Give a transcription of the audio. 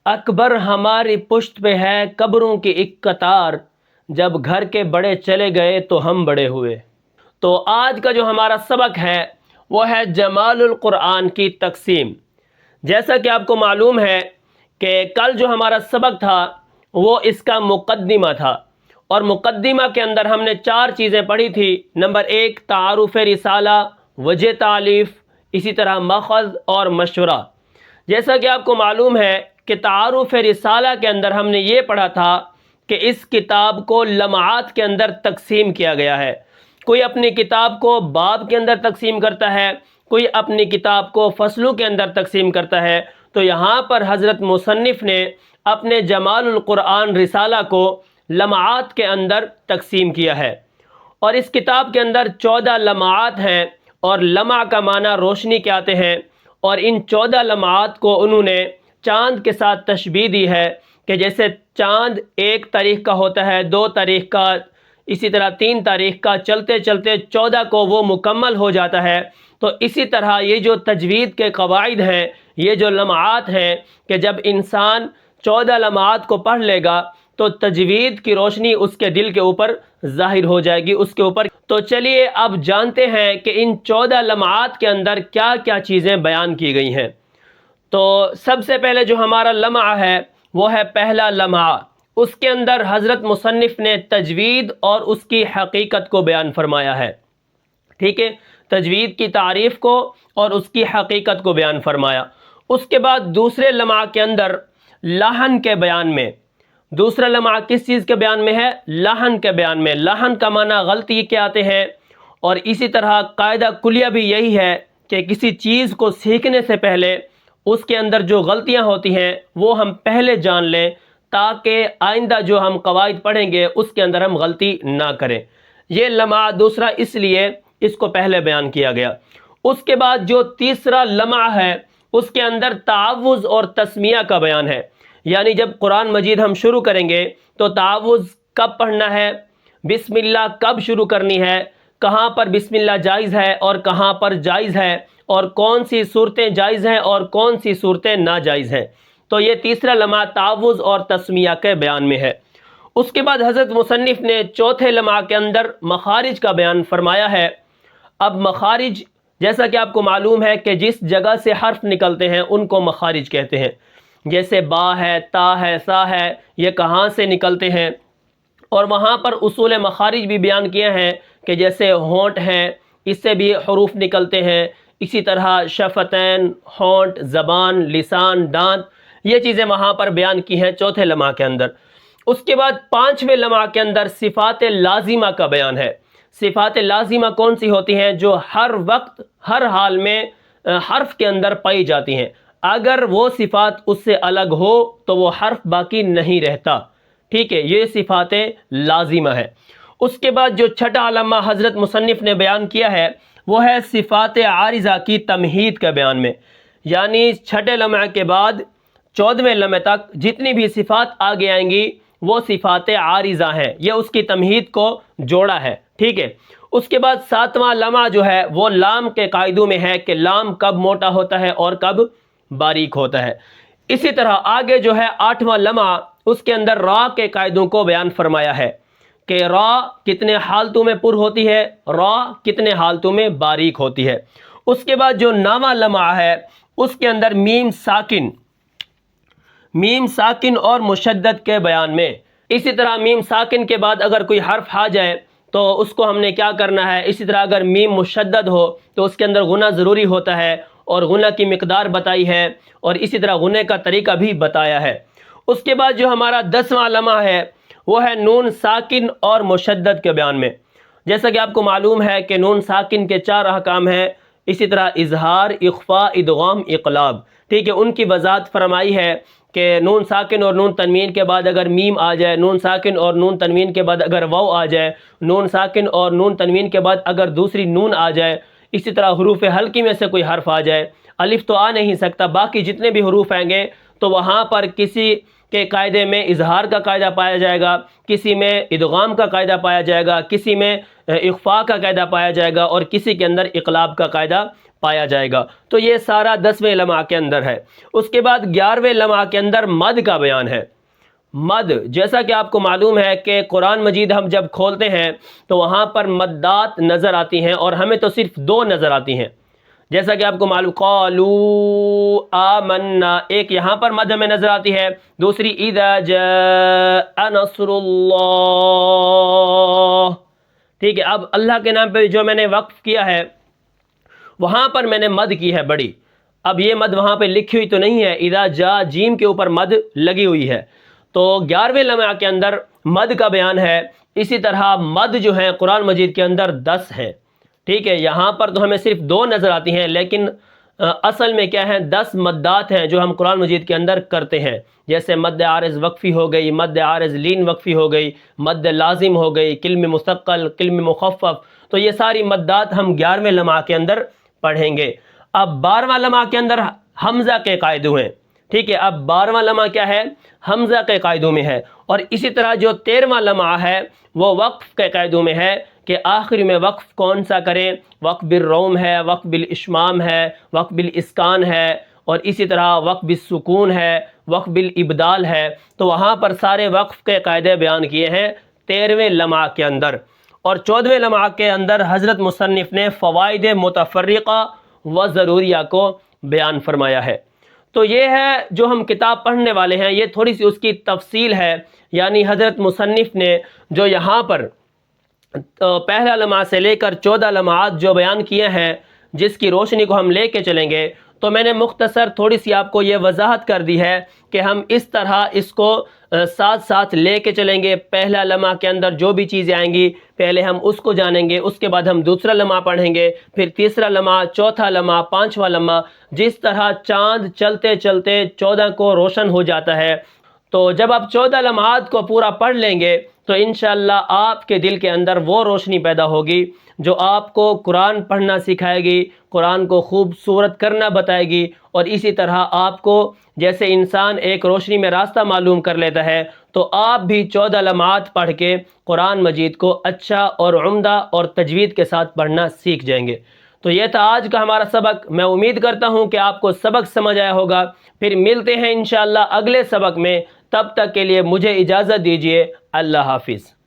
اکبر ہماری پشت پہ ہے قبروں کی ایک قطار، جب گھر کے بڑے چلے گئے تو ہم بڑے ہوئے۔ تو آج کا جو ہمارا سبق ہے وہ ہے جمال القرآن کی تقسیم۔ جیسا کہ آپ کو معلوم ہے کہ کل جو ہمارا سبق تھا وہ اس کا مقدمہ تھا، اور مقدمہ کے اندر ہم نے 4 چیزیں پڑھی تھی۔ نمبر 1 تعارف رسالہ، وجہ تالیف، اسی طرح ماخذ اور مشورہ۔ جیسا کہ آپ کو معلوم ہے کہ تعارف رسالہ کے اندر ہم نے یہ پڑھا تھا کہ اس کتاب کو لمعات کے اندر تقسیم کیا گیا ہے۔ کوئی اپنی کتاب کو باب کے اندر تقسیم کرتا ہے، کوئی اپنی کتاب کو فصلوں کے اندر تقسیم کرتا ہے۔ تو یہاں پر حضرت مصنف نے اپنے جمال القرآن رسالہ کو لمعات کے اندر تقسیم کیا ہے، اور اس کتاب کے اندر 14 لمعات ہیں، اور لمع کا معنی روشنی کے آتے ہیں، اور ان 14 لمعات کو انہوں نے چاند کے ساتھ تشبیہ دی ہے کہ جیسے چاند 1 تاریخ کا ہوتا ہے، 2 تاریخ کا، اسی طرح 3 تاریخ کا، چلتے چلتے 14 کو وہ مکمل ہو جاتا ہے۔ تو اسی طرح یہ جو تجوید کے قواعد ہیں، یہ جو لمعات ہیں، کہ جب انسان 14 لمعات کو پڑھ لے گا تو تجوید کی روشنی اس کے دل کے اوپر ظاہر ہو جائے گی، اس کے اوپر۔ تو چلیے اب جانتے ہیں کہ ان 14 لمعات کے اندر کیا کیا چیزیں بیان کی گئی ہیں۔ تو سب سے پہلے جو ہمارا لمعہ ہے وہ ہے پہلا لمعہ۔ اس کے اندر حضرت مصنف نے تجوید اور اس کی حقیقت کو بیان فرمایا ہے، ٹھیک ہے، تجوید کی تعریف کو اور اس کی حقیقت کو بیان فرمایا۔ اس کے بعد دوسرے لمعہ کے اندر لحن کے بیان میں، دوسرا لمعہ کس چیز کے بیان میں ہے؟ لحن کے بیان میں۔ لحن کا معنی غلطی کے آتے ہیں، اور اسی طرح قاعدہ کلیہ بھی یہی ہے کہ کسی چیز کو سیکھنے سے پہلے اس کے اندر جو غلطیاں ہوتی ہیں وہ ہم پہلے جان لیں، تاکہ آئندہ جو ہم قواعد پڑھیں گے اس کے اندر ہم غلطی نہ کریں۔ یہ لمعہ دوسرا اس لیے اس کو پہلے بیان کیا گیا۔ اس کے بعد جو تیسرا لمعہ ہے اس کے اندر تعوذ اور تسمیہ کا بیان ہے، یعنی جب قرآن مجید ہم شروع کریں گے تو تعوذ کب پڑھنا ہے، بسم اللہ کب شروع کرنی ہے، کہاں پر بسم اللہ جائز ہے اور کہاں پر جائز ہے، اور کون سی صورتیں جائز ہیں اور کون سی صورتیں ناجائز ہیں۔ تو یہ تیسرا لمحہ تعوذ اور تسمیہ کے بیان میں ہے۔ اس کے بعد حضرت مصنف نے چوتھے لمحہ کے اندر مخارج کا بیان فرمایا ہے۔ اب مخارج، جیسا کہ آپ کو معلوم ہے کہ جس جگہ سے حرف نکلتے ہیں ان کو مخارج کہتے ہیں، جیسے با ہے، تا ہے، سا ہے، یہ کہاں سے نکلتے ہیں، اور وہاں پر اصول مخارج بھی بیان کیے ہیں کہ جیسے ہونٹ ہیں، اس سے بھی حروف نکلتے ہیں، اسی طرح شفتین، ہونٹ، زبان، لسان، دانت، یہ چیزیں وہاں پر بیان کی ہیں چوتھے لمحہ کے اندر۔ اس کے بعد 5ویں لمحہ کے اندر صفات لازمہ کا بیان ہے۔ صفات لازمہ کون سی ہوتی ہیں؟ جو ہر وقت ہر حال میں حرف کے اندر پائی جاتی ہیں، اگر وہ صفات اس سے الگ ہو تو وہ حرف باقی نہیں رہتا، ٹھیک ہے، یہ صفات لازمہ ہے۔ اس کے بعد جو چھٹا لمحہ حضرت مصنف نے بیان کیا ہے وہ ہے صفات عارضہ کی تمہید کے بیان میں، یعنی چھٹے لمحہ کے بعد 14ویں لمحے تک جتنی بھی صفات آگے آئیں گی وہ صفات عارضہ ہیں، یہ اس کی تمہید کو جوڑا ہے، ٹھیک ہے۔ اس کے بعد 7واں لمحہ جو ہے وہ لام کے قاعدوں میں ہے کہ لام کب موٹا ہوتا ہے اور کب باریک ہوتا ہے۔ اسی طرح آگے جو ہے 8واں لمحہ، اس کے اندر را کے قاعدوں کو بیان فرمایا ہے کہ را کتنے حالتوں میں پر ہوتی ہے، را کتنے حالتوں میں باریک ہوتی ہے۔ اس کے بعد جو 9واں لمحہ ہے اس کے اندر میم ساکن اور مشدد کے بیان میں۔ اسی طرح میم ساکن کے بعد اگر کوئی حرف آ جائے تو اس کو ہم نے کیا کرنا ہے، اسی طرح اگر میم مشدد ہو تو اس کے اندر غنہ ضروری ہوتا ہے، اور غنہ کی مقدار بتائی ہے، اور اسی طرح غنہ کا طریقہ بھی بتایا ہے۔ اس کے بعد جو ہمارا 10واں لمحہ ہے وہ ہے نون ساکن اور مشدد کے بیان میں۔ جیسا کہ آپ کو معلوم ہے کہ نون ساکن کے 4 احکام ہیں، اسی طرح اظہار، اخفاء، ادغام، اقلاب، ٹھیک ہے، ان کی وضاحت فرمائی ہے کہ نون ساکن اور نون تنوین کے بعد اگر میم آ جائے، نون ساکن اور نون تنوین کے بعد اگر واو آ جائے، نون ساکن اور نون تنوین کے بعد اگر دوسری نون آ جائے، اسی طرح حروف حلقی میں سے کوئی حرف آ جائے، الف تو آ نہیں سکتا، باقی جتنے بھی حروف آئیں گے تو وہاں پر کسی کے قاعدے میں اظہار کا قاعدہ پایا جائے گا، کسی میں ادغام کا قاعدہ پایا جائے گا، کسی میں اخفاء کا قاعدہ پایا جائے گا، اور کسی کے اندر اقلاب کا قاعدہ پایا جائے گا۔ تو یہ سارا 10ویں لمحہ کے اندر ہے۔ اس کے بعد 11ویں لمحہ کے اندر مد کا بیان ہے۔ مد، جیسا کہ آپ کو معلوم ہے کہ قرآن مجید ہم جب کھولتے ہیں تو وہاں پر مدات نظر آتی ہیں، اور ہمیں تو صرف 2 نظر آتی ہیں۔ جیسا کہ آپ کو معلوم، قالوا آمنا، ایک یہاں پر مد ہمیں نظر آتی ہے، دوسری اذا جاء نصر اللہ۔ ٹھیک ہے، اب اللہ کے نام پہ جو میں نے وقف کیا ہے وہاں پر میں نے مد کی ہے بڑی۔ اب یہ مد وہاں پہ لکھی ہوئی تو نہیں ہے، اذا جاء جیم کے اوپر مد لگی ہوئی ہے۔ تو 11ویں لمحہ کے اندر مد کا بیان ہے۔ اسی طرح مد جو ہیں قرآن مجید کے اندر 10 ہیں۔ ٹھیک ہے، یہاں پر تو ہمیں صرف 2 نظر آتی ہیں، لیکن اصل میں کیا ہیں، 10 مدات ہیں جو ہم قرآن مجید کے اندر کرتے ہیں، جیسے مد عارض وقفی ہو گئی، مد عارض لین وقفی ہو گئی، مد لازم ہو گئی، کلم مستقل، کلم مخفف۔ تو یہ ساری مدات ہم 11ویں لمحہ کے اندر پڑھیں گے۔ اب 12واں لمحہ کے اندر حمزہ کے قاعدوں ہیں۔ ٹھیک ہے، اب 12واں لمحہ کیا ہے، حمزہ کے قاعدوں میں ہے، اور اسی طرح جو 13واں لمحہ ہے وہ وقف کے قاعدوں میں ہے کہ آخر میں وقف کون سا کریں، وقف بالروم ہے، وقف بالاشمام ہے، وقف بالاسکان ہے، اور اسی طرح وقف بالسکون ہے، وقف بالابدال ہے۔ تو وہاں پر سارے وقف کے قاعدے بیان کیے ہیں 13ویں لمحہ کے اندر۔ اور 14ویں لمحہ کے اندر حضرت مصنف نے فوائد متفرقہ و ضروریہ کو بیان فرمایا ہے۔ تو یہ ہے جو ہم کتاب پڑھنے والے ہیں، یہ تھوڑی سی اس کی تفصیل ہے، یعنی حضرت مصنف نے جو یہاں پر پہلا لمحہ سے لے کر 14 لمحات جو بیان کیے ہیں، جس کی روشنی کو ہم لے کے چلیں گے، تو میں نے مختصر تھوڑی سی آپ کو یہ وضاحت کر دی ہے کہ ہم اس طرح اس کو ساتھ ساتھ لے کے چلیں گے۔ پہلا لمحہ کے اندر جو بھی چیزیں آئیں گی پہلے ہم اس کو جانیں گے، اس کے بعد ہم دوسرا لمحہ پڑھیں گے، پھر تیسرا لمحہ، چوتھا لمحہ، 5واں لمحہ۔ جس طرح چاند چلتے چلتے 14 کو روشن ہو جاتا ہے، تو جب آپ 14 لمحات کو پورا پڑھ لیں گے تو انشاءاللہ آپ کے دل کے اندر وہ روشنی پیدا ہوگی جو آپ کو قرآن پڑھنا سکھائے گی، قرآن کو خوبصورت کرنا بتائے گی، اور اسی طرح آپ کو جیسے انسان ایک روشنی میں راستہ معلوم کر لیتا ہے، تو آپ بھی 14 لمحات پڑھ کے قرآن مجید کو اچھا اور عمدہ اور تجوید کے ساتھ پڑھنا سیکھ جائیں گے۔ تو یہ تھا آج کا ہمارا سبق۔ میں امید کرتا ہوں کہ آپ کو سبق سمجھ آیا ہوگا۔ پھر ملتے ہیں انشاءاللہ اگلے سبق میں، تب تک کے لیے مجھے اجازت دیجیے۔ اللہ حافظ۔